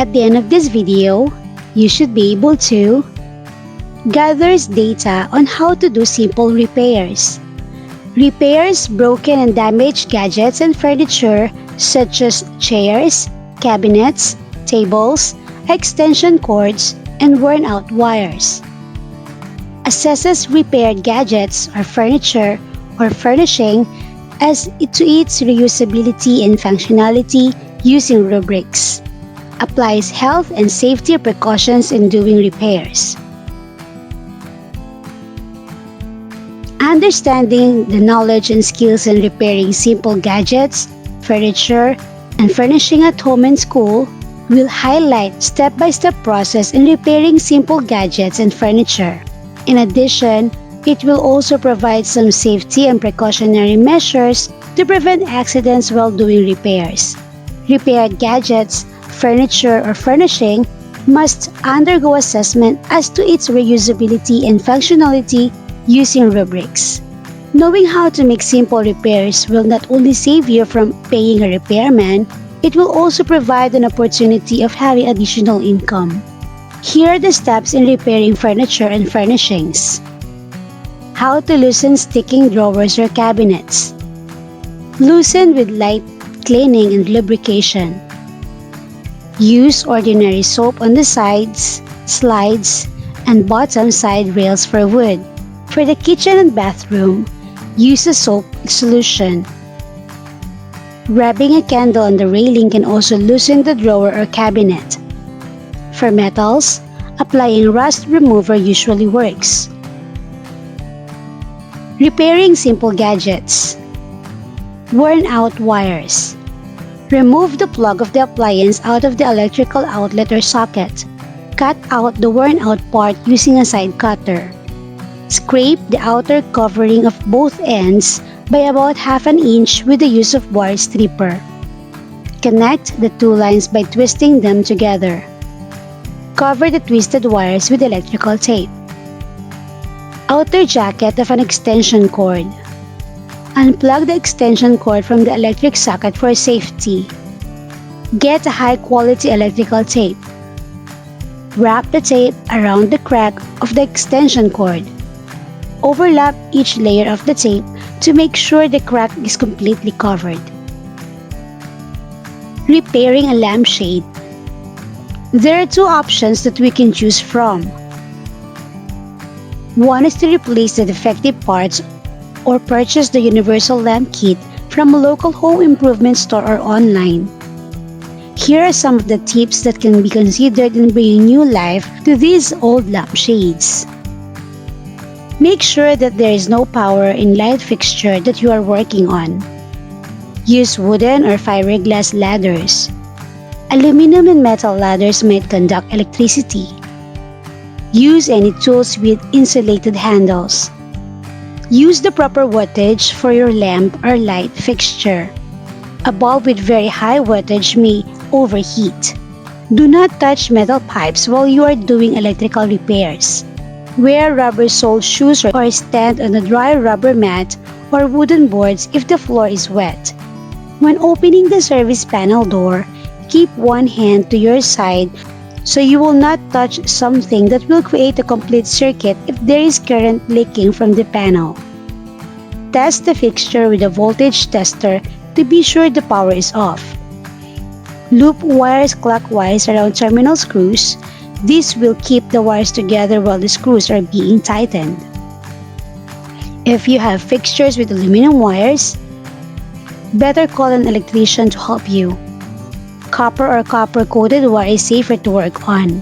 At the end of this video, you should be able to gather data on how to do simple repairs. Repairs broken and damaged gadgets and furniture such as chairs, cabinets, tables, extension cords, and worn-out wires. Assesses repaired gadgets or furniture or furnishing as to its reusability and functionality using rubrics. Applies health and safety precautions in doing repairs. Understanding the knowledge and skills in repairing simple gadgets, furniture, and furnishing at home and school will highlight step-by-step process in repairing simple gadgets and furniture. In addition, it will also provide some safety and precautionary measures to prevent accidents while doing repairs. Repaired gadgets, furniture, or furnishing must undergo assessment as to its reusability and functionality using rubrics. Knowing how to make simple repairs will not only save you from paying a repairman, it will also provide an opportunity of having additional income. Here are the steps in repairing furniture and furnishings. How to loosen sticking drawers or cabinets. Loosen with light cleaning and lubrication. Use ordinary soap on the sides, slides, and bottom side rails for wood. For the kitchen and bathroom, use a soap solution. Rubbing a candle on the railing can also loosen the drawer or cabinet. For metals, applying rust remover usually works. Repairing simple gadgets. Worn out wires. Remove the plug of the appliance out of the electrical outlet or socket. Cut out the worn out part using a side cutter. Scrape the outer covering of both ends by about ½ inch with the use of wire stripper. Connect the two lines by twisting them together. Cover the twisted wires with electrical tape. Outer jacket of an extension cord. Unplug the extension cord from the electric socket for safety. Get a high-quality electrical tape. Wrap the tape around the crack of the extension cord. Overlap each layer of the tape to make sure the crack is completely covered. Repairing a lampshade. There are two options that we can choose from. One is to replace the defective parts or purchase the universal lamp kit from a local home improvement store or online. Here are some of the tips that can be considered in bringing new life to these old lampshades. Make sure that there is no power in light fixture that you are working on. Use wooden or fiberglass ladders. Aluminum and metal ladders might conduct electricity. Use any tools with insulated handles. Use the proper wattage for your lamp or light fixture. A bulb with very high wattage may overheat. Do not touch metal pipes while you are doing electrical repairs. Wear rubber-soled shoes or stand on a dry rubber mat or wooden boards if the floor is wet. When opening the service panel door, keep one hand to your side so you will not touch something that will create a complete circuit if there is current leaking from the panel. Test the fixture with a voltage tester to be sure the power is off. Loop wires clockwise around terminal screws. This will keep the wires together while the screws are being tightened. If you have fixtures with aluminum wires, better call an electrician to help you. Copper or copper-coated wire is safer to work on.